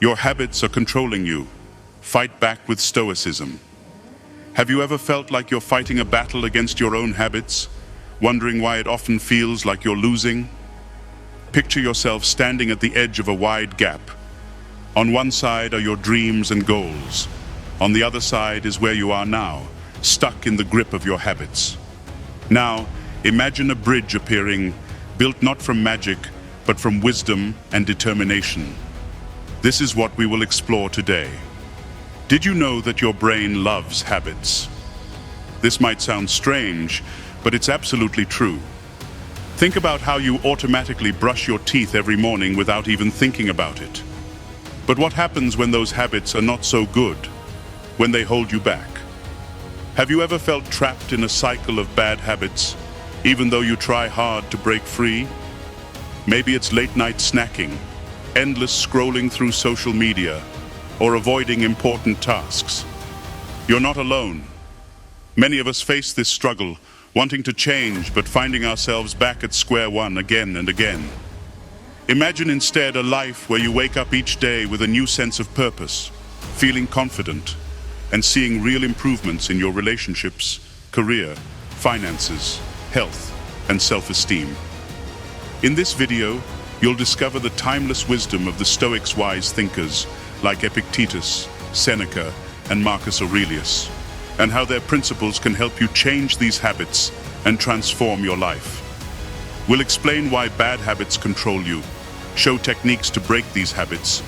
Your habits are controlling you. Fight back with stoicism. Have you ever felt like you're fighting a battle against your own habits, wondering why it often feels like you're losing? Picture yourself standing at the edge of a wide gap. On one side are your dreams and goals. On the other side is where you are now, stuck in the grip of your habits. Now, imagine a bridge appearing, built not from magic, but from wisdom and determination. This is what we will explore today. Did you know that your brain loves habits? This might sound strange, but it's absolutely true. Think about how you automatically brush your teeth every morning without even thinking about it. But what happens when those habits are not so good, when they hold you back? Have you ever felt trapped in a cycle of bad habits, even though you try hard to break free? Maybe it's late-night snacking, endless scrolling through social media, or avoiding important tasks. You're not alone. Many of us face this struggle, wanting to change but finding ourselves back at square one again and again. Imagine instead a life where you wake up each day with a new sense of purpose, feeling confident, and seeing real improvements in your relationships, career, finances, health, and self-esteem. In this video, you'll discover the timeless wisdom of the Stoics' wise thinkers like Epictetus, Seneca, and Marcus Aurelius, and how their principles can help you change these habits and transform your life. We'll explain why bad habits control you, show techniques to break these habits,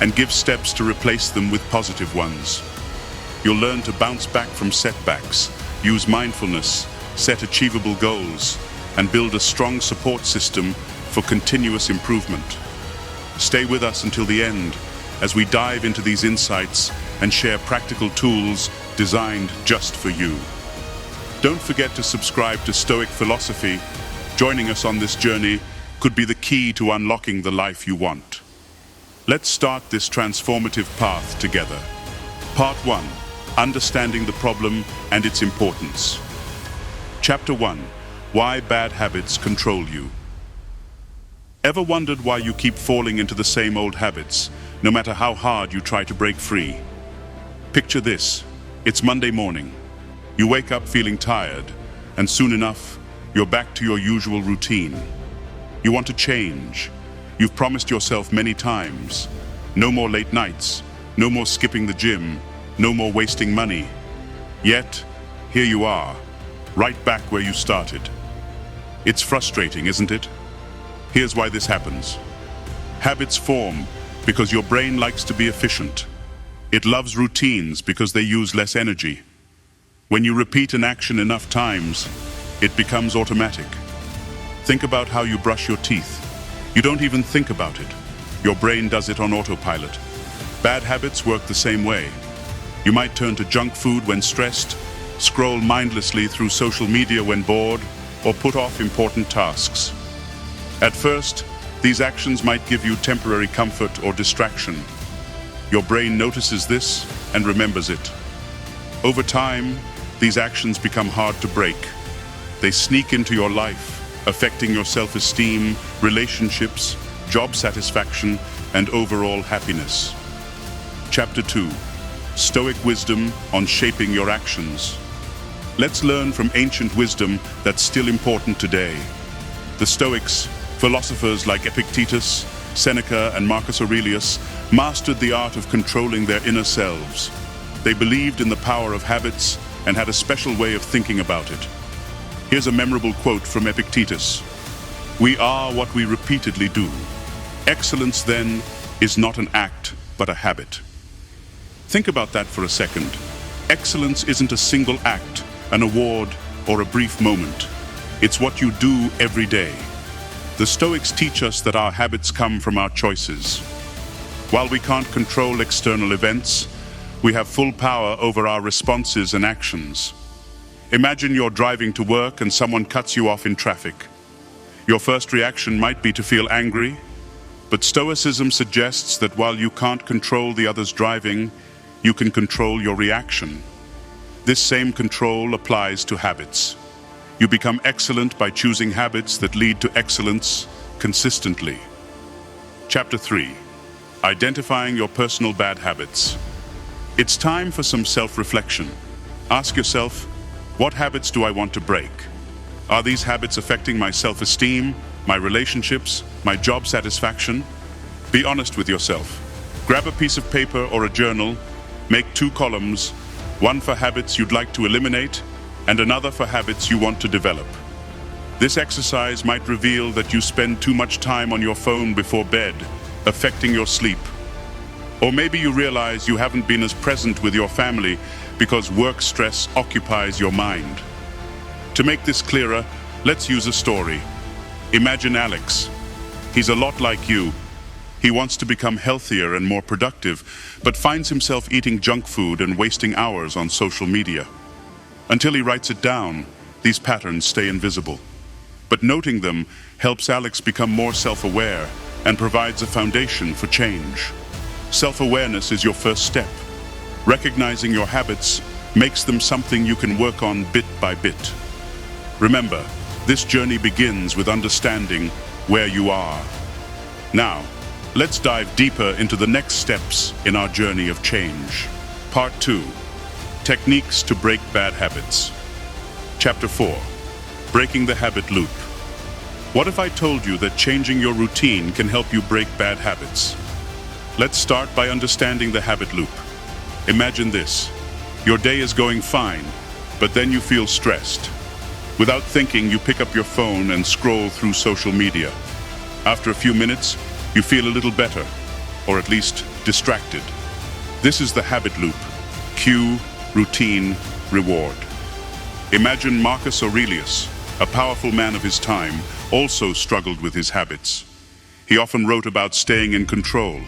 and give steps to replace them with positive ones. You'll learn to bounce back from setbacks, use mindfulness, set achievable goals, and build a strong support system for continuous improvement. Stay with us until the end as we dive into these insights and share practical tools designed just for you. Don't forget to subscribe to Stoic Philosophy. Joining us on this journey could be the key to unlocking the life you want. Let's start this transformative path together. Part 1. Understanding the problem and its importance. Chapter 1. Why bad habits control you. Ever wondered why you keep falling into the same old habits, no matter how hard you try to break free? Picture this. It's Monday morning. You wake up feeling tired, and soon enough, you're back to your usual routine. You want to change. You've promised yourself many times. No more late nights, no more skipping the gym, no more wasting money. Yet, here you are, right back where you started. It's frustrating, isn't it? Here's why this happens. Habits form because your brain likes to be efficient. It loves routines because they use less energy. When you repeat an action enough times, it becomes automatic. Think about how you brush your teeth. You don't even think about it. Your brain does it on autopilot. Bad habits work the same way. You might turn to junk food when stressed, scroll mindlessly through social media when bored, or put off important tasks. At first, these actions might give you temporary comfort or distraction. Your brain notices this and remembers it. Over time, these actions become hard to break. They sneak into your life, affecting your self-esteem, relationships, job satisfaction, and overall happiness. Chapter 2. Stoic wisdom on shaping your actions. Let's learn from ancient wisdom that's still important today. The Stoics, philosophers like Epictetus, Seneca, and Marcus Aurelius, mastered the art of controlling their inner selves. They believed in the power of habits and had a special way of thinking about it. Here's a memorable quote from Epictetus. "We are what we repeatedly do. Excellence, then, is not an act, but a habit." Think about that for a second. Excellence isn't a single act, an award, or a brief moment. It's what you do every day. The Stoics teach us that our habits come from our choices. While we can't control external events, we have full power over our responses and actions. Imagine you're driving to work and someone cuts you off in traffic. Your first reaction might be to feel angry, but Stoicism suggests that while you can't control the other's driving, you can control your reaction. This same control applies to habits. You become excellent by choosing habits that lead to excellence consistently. Chapter 3. Identifying your personal bad habits. It's time for some self-reflection. Ask yourself, what habits do I want to break? Are these habits affecting my self-esteem, my relationships, my job satisfaction? Be honest with yourself. Grab a piece of paper or a journal, make 2 columns, one for habits you'd like to eliminate and another for habits you want to develop. This exercise might reveal that you spend too much time on your phone before bed, affecting your sleep. Or maybe you realize you haven't been as present with your family because work stress occupies your mind. To make this clearer, let's use a story. Imagine Alex. He's a lot like you. He wants to become healthier and more productive, but finds himself eating junk food and wasting hours on social media. Until he writes it down, these patterns stay invisible. But noting them helps Alex become more self-aware and provides a foundation for change. Self-awareness is your first step. Recognizing your habits makes them something you can work on bit by bit. Remember, this journey begins with understanding where you are. Now, let's dive deeper into the next steps in our journey of change. Part 2. Techniques to break bad habits. Chapter 4. Breaking the habit loop. What if I told you that changing your routine can help you break bad habits? Let's start by understanding the habit loop. Imagine this. Your day is going fine, but then you feel stressed. Without thinking, you pick up your phone and scroll through social media. After a few minutes, you feel a little better, or at least distracted. This is the habit loop. Cue, routine, reward. Imagine Marcus Aurelius, a powerful man of his time, also struggled with his habits. He often wrote about staying in control.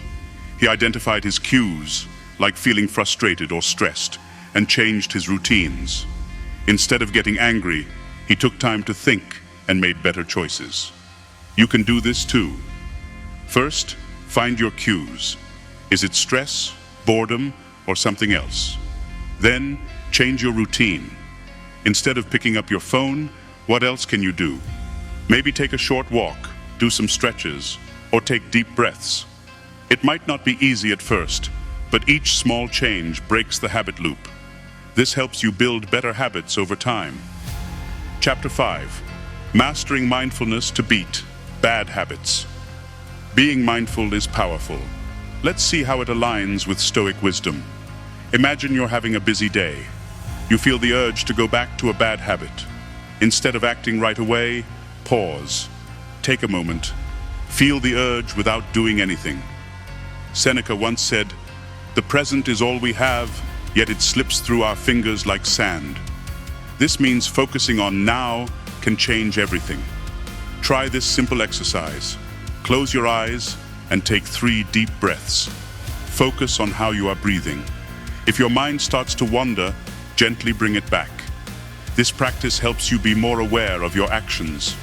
He identified his cues, like feeling frustrated or stressed, and changed his routines. Instead of getting angry, he took time to think and made better choices. You can do this too. First, find your cues. Is it stress, boredom, or something else? Then, change your routine. Instead of picking up your phone, what else can you do? Maybe take a short walk, do some stretches, or take deep breaths. It might not be easy at first, but each small change breaks the habit loop. This helps you build better habits over time. Chapter 5. Mastering mindfulness to beat bad habits. Being mindful is powerful. Let's see how it aligns with Stoic wisdom. Imagine you're having a busy day. You feel the urge to go back to a bad habit. Instead of acting right away, pause. Take a moment. Feel the urge without doing anything. Seneca once said, "The present is all we have, yet it slips through our fingers like sand." This means focusing on now can change everything. Try this simple exercise. Close your eyes and take 3 deep breaths. Focus on how you are breathing. If your mind starts to wander, gently bring it back. This practice helps you be more aware of your actions.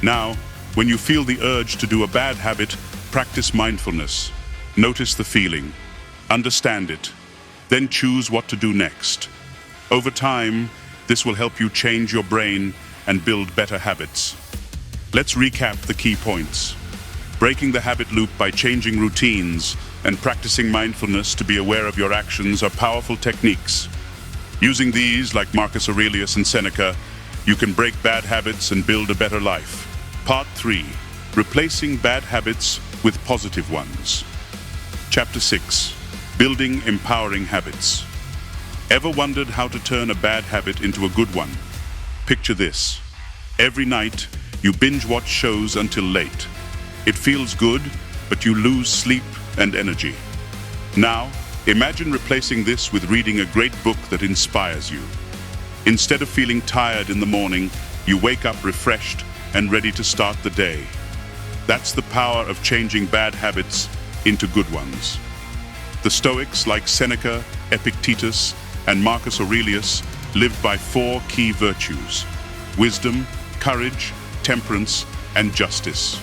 Now, when you feel the urge to do a bad habit, practice mindfulness. Notice the feeling. Understand it. Then choose what to do next. Over time, this will help you change your brain and build better habits. Let's recap the key points. Breaking the habit loop by changing routines and practicing mindfulness to be aware of your actions are powerful techniques. Using these, like Marcus Aurelius and Seneca, you can break bad habits and build a better life. Part 3. Replacing bad habits with positive ones. Chapter 6. Building empowering habits. Ever wondered how to turn a bad habit into a good one? Picture this. Every night, you binge-watch shows until late. It feels good, but you lose sleep and energy. Now, imagine replacing this with reading a great book that inspires you. Instead of feeling tired in the morning, you wake up refreshed and ready to start the day. That's the power of changing bad habits into good ones. The Stoics, like Seneca, Epictetus, and Marcus Aurelius, lived by 4 key virtues: wisdom, courage, temperance, and justice.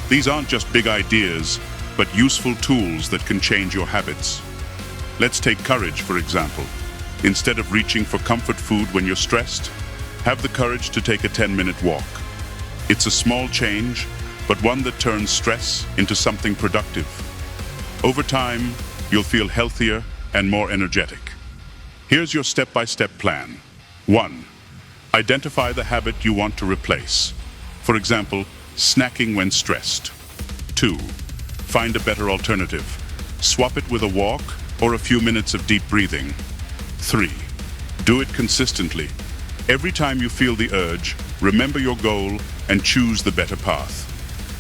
These aren't just big ideas, but useful tools that can change your habits. Let's take courage, for example. Instead of reaching for comfort food when you're stressed, have the courage to take a 10-minute walk. It's a small change, but one that turns stress into something productive. Over time, you'll feel healthier and more energetic. Here's your step-by-step plan. 1. Identify the habit you want to replace. For example, snacking when stressed. 2. Find a better alternative. Swap it with a walk or a few minutes of deep breathing. 3. Do it consistently. Every time you feel the urge, remember your goal and choose the better path.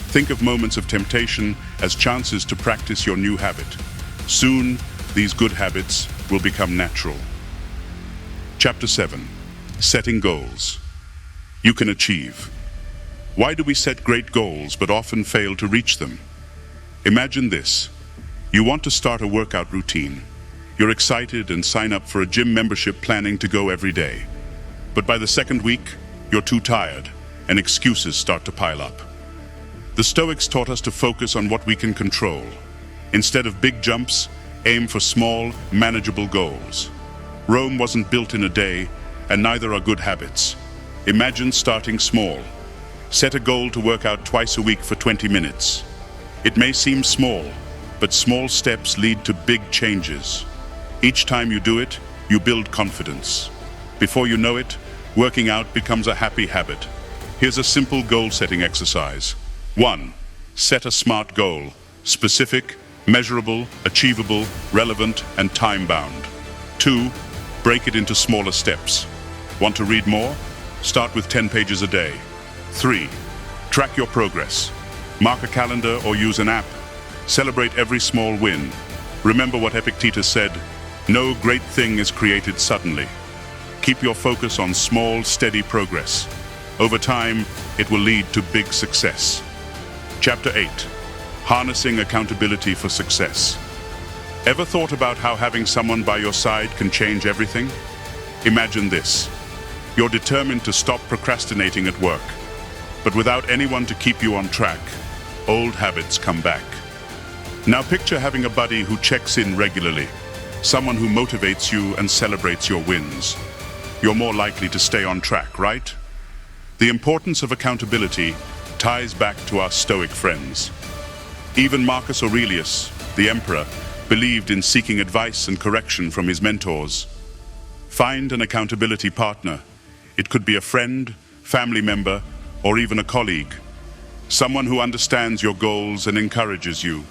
Think of moments of temptation as chances to practice your new habit. Soon, these good habits will become natural. Chapter 7. Setting goals. You can achieve. Why do we set great goals but often fail to reach them? Imagine this. You want to start a workout routine. You're excited and sign up for a gym membership planning to go every day. But by the second week, you're too tired and excuses start to pile up. The Stoics taught us to focus on what we can control. Instead of big jumps, aim for small, manageable goals. Rome wasn't built in a day, and neither are good habits. Imagine starting small. Set a goal to work out twice a week for 20 minutes. It may seem small, but small steps lead to big changes. Each time you do it, you build confidence. Before you know it, working out becomes a happy habit. Here's a simple goal-setting exercise. 1. Set a SMART goal. Specific, measurable, achievable, relevant, and time-bound. 2. Break it into smaller steps. Want to read more? Start with 10 pages a day. 3. Track your progress. Mark a calendar or use an app. Celebrate every small win. Remember what Epictetus said, "No great thing is created suddenly." Keep your focus on small, steady progress. Over time, it will lead to big success. Chapter 8. Harnessing accountability for success. Ever thought about how having someone by your side can change everything? Imagine this. You're determined to stop procrastinating at work, but without anyone to keep you on track, old habits come back. Now picture having a buddy who checks in regularly, someone who motivates you and celebrates your wins. You're more likely to stay on track, right? The importance of accountability ties back to our Stoic friends. Even Marcus Aurelius, the emperor, believed in seeking advice and correction from his mentors. Find an accountability partner. It could be a friend, family member, or even a colleague. Someone who understands your goals and encourages you.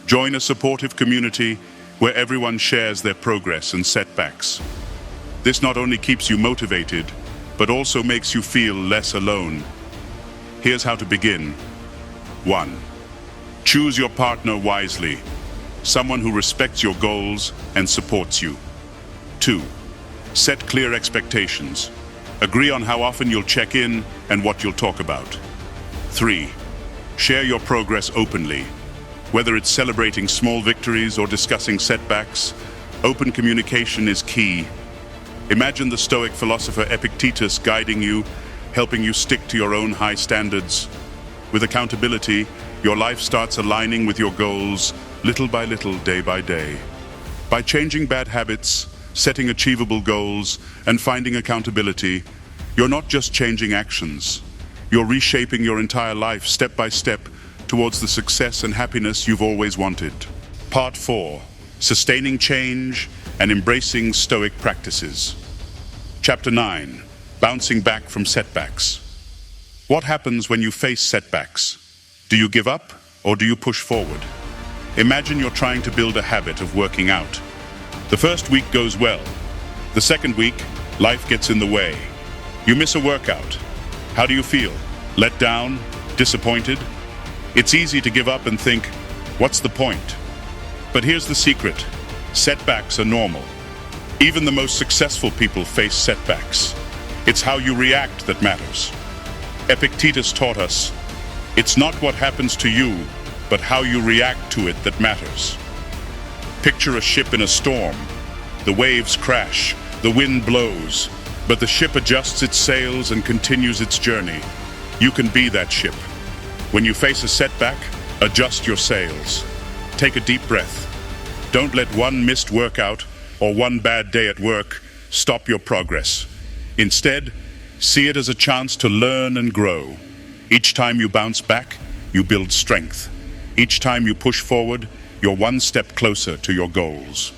Join a supportive community where everyone shares their progress and setbacks. This not only keeps you motivated, but also makes you feel less alone. Here's how to begin. 1. Choose your partner wisely. Someone who respects your goals and supports you. 2. Set clear expectations. Agree on how often you'll check in and what you'll talk about. 3. Share your progress openly. Whether it's celebrating small victories or discussing setbacks, open communication is key. Imagine the Stoic philosopher Epictetus guiding you, helping you stick to your own high standards. With accountability, your life starts aligning with your goals, little by little, day by day. By changing bad habits, setting achievable goals, and finding accountability, you're not just changing actions. You're reshaping your entire life step by step towards the success and happiness you've always wanted. Part 4. Sustaining change and embracing Stoic practices. Chapter 9. Bouncing back from setbacks. What happens when you face setbacks? Do you give up or do you push forward? Imagine you're trying to build a habit of working out. The first week goes well. The second week, life gets in the way. You miss a workout. How do you feel? Let down? Disappointed? It's easy to give up and think, what's the point? But here's the secret. Setbacks are normal. Even the most successful people face setbacks. It's how you react that matters. Epictetus taught us, it's not what happens to you, but how you react to it that matters. Picture a ship in a storm. The waves crash, the wind blows, but the ship adjusts its sails and continues its journey. You can be that ship. When you face a setback, adjust your sails. Take a deep breath. Don't let one missed workout or one bad day at work stop your progress. Instead, see it as a chance to learn and grow. Each time you bounce back, you build strength. Each time you push forward, you're one step closer to your goals.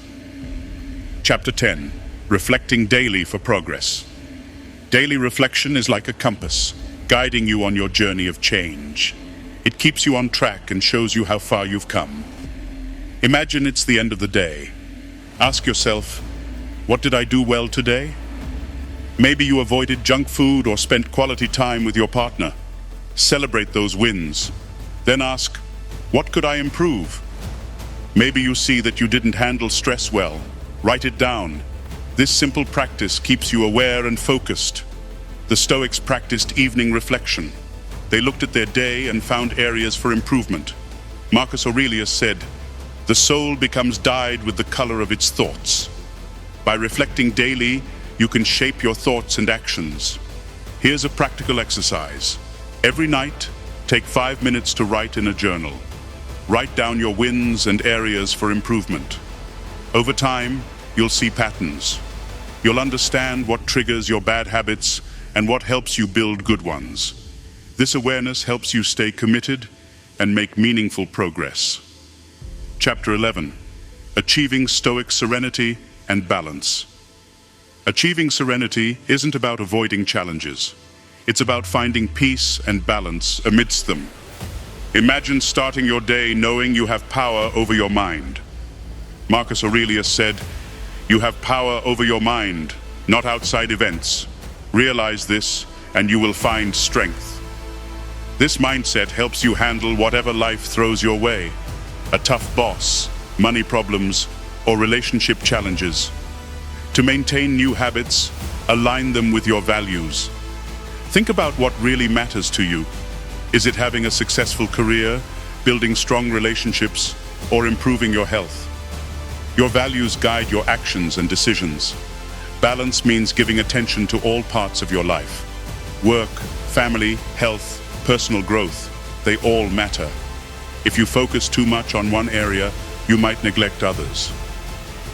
Chapter 10. Reflecting daily for progress. Daily reflection is like a compass, guiding you on your journey of change. It keeps you on track and shows you how far you've come. Imagine it's the end of the day. Ask yourself, what did I do well today? Maybe you avoided junk food or spent quality time with your partner. Celebrate those wins. Then ask, what could I improve? Maybe you see that you didn't handle stress well. Write it down. This simple practice keeps you aware and focused. The Stoics practiced evening reflection. They looked at their day and found areas for improvement. Marcus Aurelius said, "The soul becomes dyed with the color of its thoughts." By reflecting daily, you can shape your thoughts and actions. Here's a practical exercise. Every night, take 5 minutes to write in a journal. Write down your wins and areas for improvement. Over time, you'll see patterns. You'll understand what triggers your bad habits and what helps you build good ones. This awareness helps you stay committed and make meaningful progress. Chapter 11. Achieving Stoic serenity and balance. Achieving serenity isn't about avoiding challenges. It's about finding peace and balance amidst them. Imagine starting your day knowing you have power over your mind. Marcus Aurelius said, "You have power over your mind, not outside events. Realize this, and you will find strength." This mindset helps you handle whatever life throws your way. A tough boss, money problems, or relationship challenges. To maintain new habits, align them with your values. Think about what really matters to you. Is it having a successful career, building strong relationships, or improving your health? Your values guide your actions and decisions. Balance means giving attention to all parts of your life. Work, family, health, personal growth, they all matter. If you focus too much on one area, you might neglect others.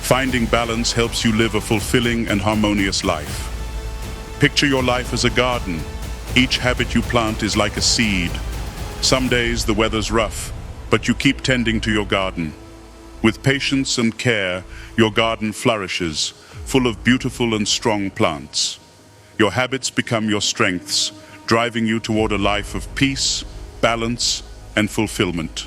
Finding balance helps you live a fulfilling and harmonious life. Picture your life as a garden. Each habit you plant is like a seed. Some days the weather's rough, but you keep tending to your garden. With patience and care, your garden flourishes, full of beautiful and strong plants. Your habits become your strengths, driving you toward a life of peace, balance, and fulfillment.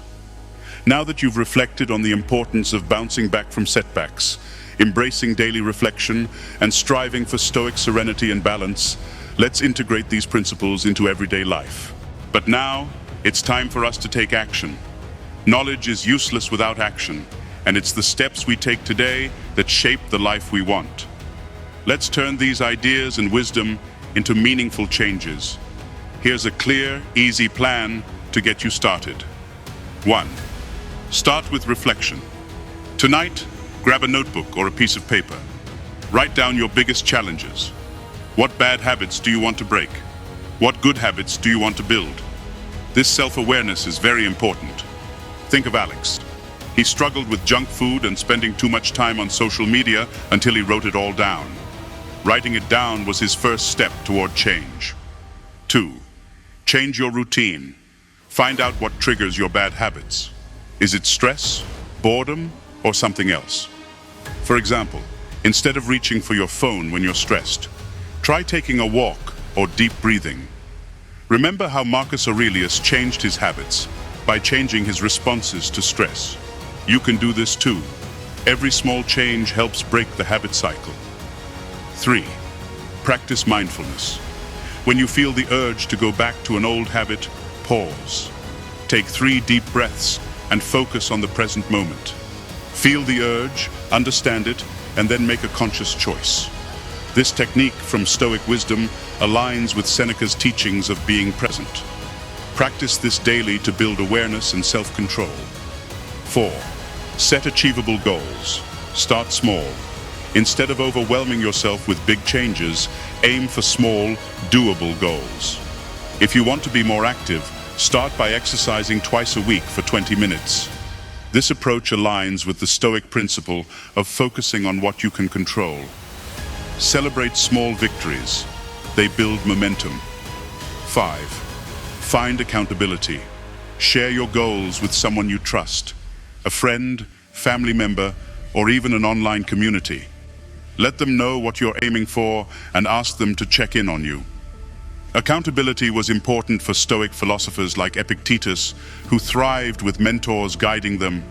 Now that you've reflected on the importance of bouncing back from setbacks, embracing daily reflection, and striving for Stoic serenity and balance, let's integrate these principles into everyday life. But now, it's time for us to take action. Knowledge is useless without action, and it's the steps we take today that shape the life we want. Let's turn these ideas and wisdom into meaningful changes. Here's a clear, easy plan to get you started. 1. Start with reflection. Tonight, grab a notebook or a piece of paper. Write down your biggest challenges. What bad habits do you want to break? What good habits do you want to build? This self-awareness is very important. Think of Alex. He struggled with junk food and spending too much time on social media until he wrote it all down. Writing it down was his first step toward change. 2. Change your routine. Find out what triggers your bad habits. Is it stress, boredom, or something else? For example, instead of reaching for your phone when you're stressed, try taking a walk or deep breathing. Remember how Marcus Aurelius changed his habits by changing his responses to stress. You can do this too. Every small change helps break the habit cycle. 3. Practice mindfulness. When you feel the urge to go back to an old habit, pause. Take 3 deep breaths and focus on the present moment. Feel the urge, understand it, and then make a conscious choice. This technique from Stoic wisdom aligns with Seneca's teachings of being present. Practice this daily to build awareness and self-control. 4. Set achievable goals. Start small. Instead of overwhelming yourself with big changes, aim for small, doable goals. If you want to be more active, start by exercising twice a week for 20 minutes. This approach aligns with the Stoic principle of focusing on what you can control. Celebrate small victories. They build momentum. 5. Find accountability. Share your goals with someone you trust. a friend, family member, or even an online community. Let them know what you're aiming for and ask them to check in on you. Accountability was important for Stoic philosophers like Epictetus, who thrived with mentors guiding them.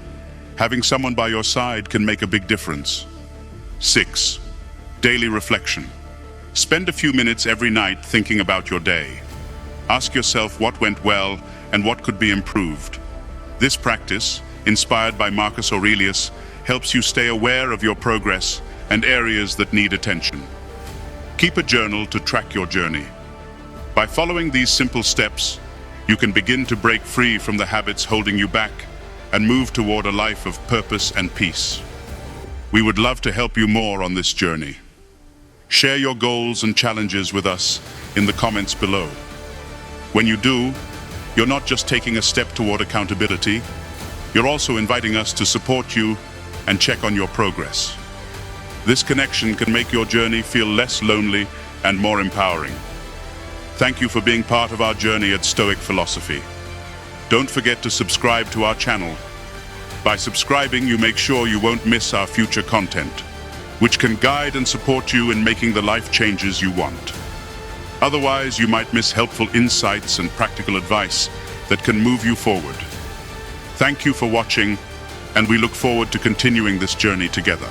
Having someone by your side can make a big difference. 6. Daily reflection. Spend a few minutes every night thinking about your day. Ask yourself what went well and what could be improved. This practice, inspired by Marcus Aurelius, helps you stay aware of your progress and areas that need attention. Keep a journal to track your journey. By following these simple steps, you can begin to break free from the habits holding you back and move toward a life of purpose and peace. We would love to help you more on this journey. Share your goals and challenges with us in the comments below. When you do, you're not just taking a step toward accountability, you're also inviting us to support you and check on your progress. This connection can make your journey feel less lonely and more empowering. Thank you for being part of our journey at Stoic Philosophy. Don't forget to subscribe to our channel. By subscribing, you make sure you won't miss our future content, which can guide and support you in making the life changes you want. Otherwise, you might miss helpful insights and practical advice that can move you forward. Thank you for watching, and we look forward to continuing this journey together.